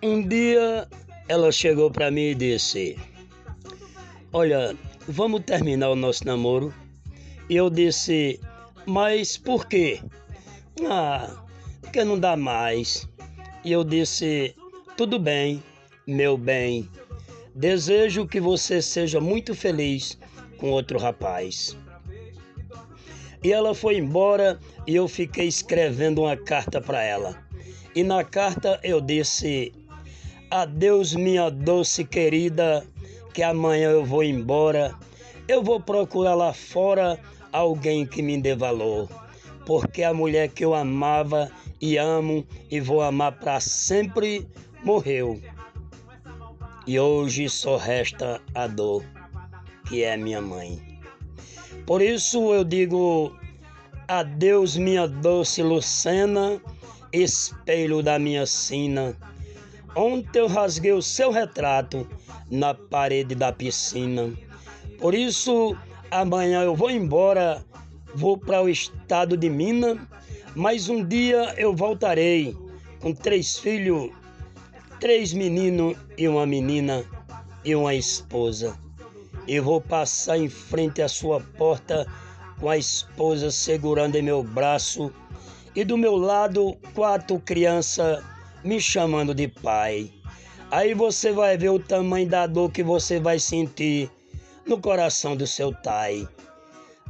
Um dia ela chegou para mim e disse: "Olha, vamos terminar o nosso namoro?" E eu disse: "Mas por quê?" Porque não dá mais." E eu disse: "Tudo bem, meu bem. Desejo que você seja muito feliz com outro rapaz." E ela foi embora e eu fiquei escrevendo uma carta para ela. E na carta eu disse: "Adeus, minha doce querida, que amanhã eu vou embora. Eu vou procurar lá fora alguém que me dê valor, porque a mulher que eu amava e amo e vou amar para sempre morreu. E hoje só resta a dor, que é minha mãe. Por isso eu digo: adeus, minha doce Lucena, espelho da minha sina. Ontem eu rasguei o seu retrato na parede da piscina. Por isso, amanhã eu vou embora, vou para o estado de Minas, mas um dia eu voltarei com 3 filhos, 3 meninos e uma menina e uma esposa. E vou passar em frente à sua porta com a esposa segurando em meu braço e do meu lado 4 crianças me chamando de pai. Aí você vai ver o tamanho da dor que você vai sentir no coração do seu pai.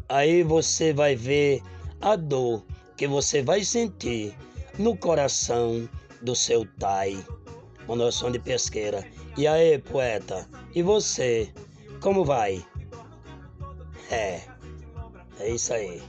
Aí você vai ver a dor que você vai sentir no coração do seu pai. Uma noção de pesqueira. E aí, poeta, e você, como vai? É isso aí.